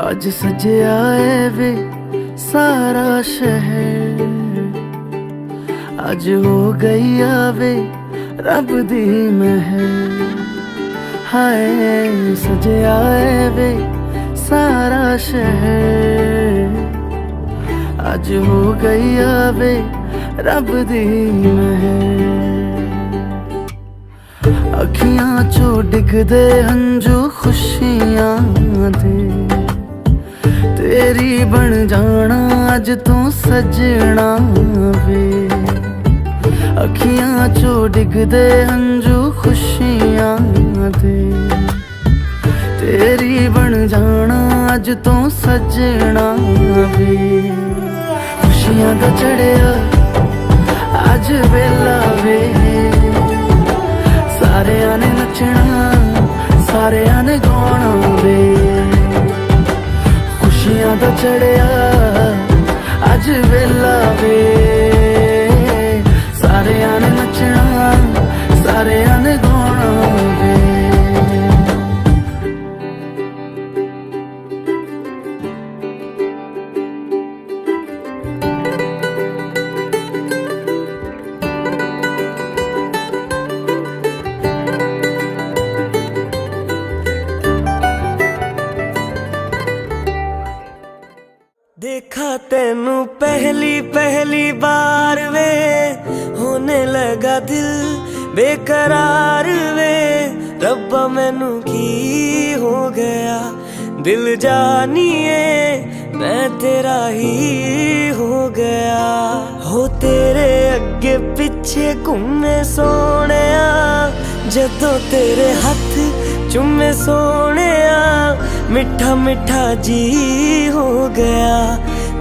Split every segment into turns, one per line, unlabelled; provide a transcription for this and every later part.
ਅੱਜ ਸਜਿਆ ਏ ਵੇ ਸਾਰਾ ਸ਼ਹਿਰ, ਅੱਜ ਹੋ ਗਈ ਆਵੇ ਰੱਬ ਦੀ ਮਹਿਰ। ਹਾਏ ਸਜਿਆ ਏ ਵੇ ਸਾਰਾ ਸ਼ਹਿਰ, ਅੱਜ ਹੋ ਗਈ ਆਵੇ ਰੱਬ ਦੀ ਮਹਿਰ। ਅੱਖੀਆਂ ਚੋਂ ਡਿੱਗਦੇ ਹੰਝੂ ਖੁਸ਼ੀਆਂ ਦੇ, तेरी बन जाना अज तू सजना वे। अखियां चो डिगदे हंजू खुशियां दे, तेरी बन जाना अज तू सजना वे। खुशियां दा चढ़िया अज वेला वे, सारेयां ने नचना सारेयां ने गाना वे। खुशियां दा चढ़िया अज वेला वे, सारेयां ने नचना सारेयां ने गाना वे।
देखा तेनू पहली पहली बार वे, होने लगा दिल बेकरार वे। रब्बा मैनू की हो गया दिल जानिए, मैं तेरा ही हो गया। हो तेरे अगे पिछे घूमे सोने, जदों तेरे हथ चुमे सोने, मिठा मिठा जी हो गया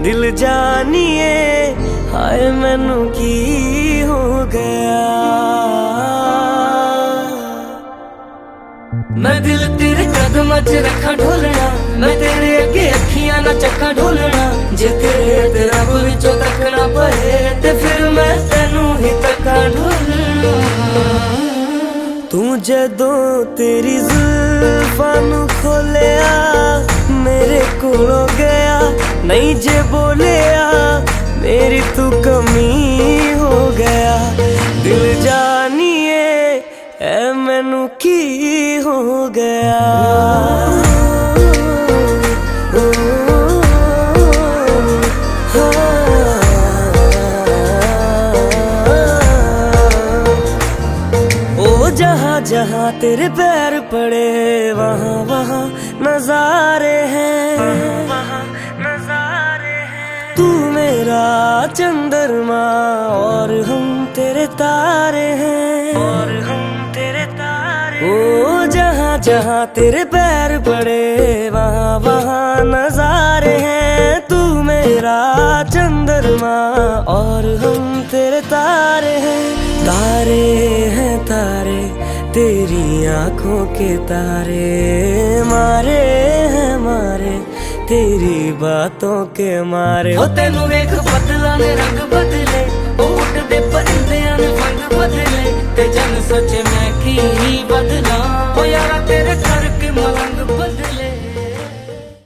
दिल जानिए। हाय मैनू की हो गया। मैं दिल तेरे कदम च रखा ढोलना, मैं तेरे अगे अखियां ना चक्का ढोलना। जे तेरे रब विचों तकना पए ते फिर मैं तेनू ही तक्का ढोलना। तू जदों तेरी जुल्फां नू खोलिया, मेरे कोलों गया नहीं जे बोलिया। मेरी तू कमी हो गया दिल जानिए, ऐ मैनू की हो गया। जहाँ जहाँ तेरे पैर पड़े वहाँ वहाँ नजारे हैं, वहाँ नजारे हैं। तू मेरा चंद्रमा और हम तेरे तारे हैं, और हम तेरे तारे। ओ जहाँ जहाँ तेरे पैर पड़े वहाँ वहाँ नजारे हैं। तू मेरा चंद्रमा और हम तेरे तारे हैं। तारे हैं तारे तेरी आंखों के तारे, मारे हैं मारे तेरी बातों के मारे। हो तेनू वेख बदला ने रंग बदले, उड़दे परिंदियां ने फंग बदले। ते जन सोचे मैं की बदला, हो यारा तेरे करके मलंग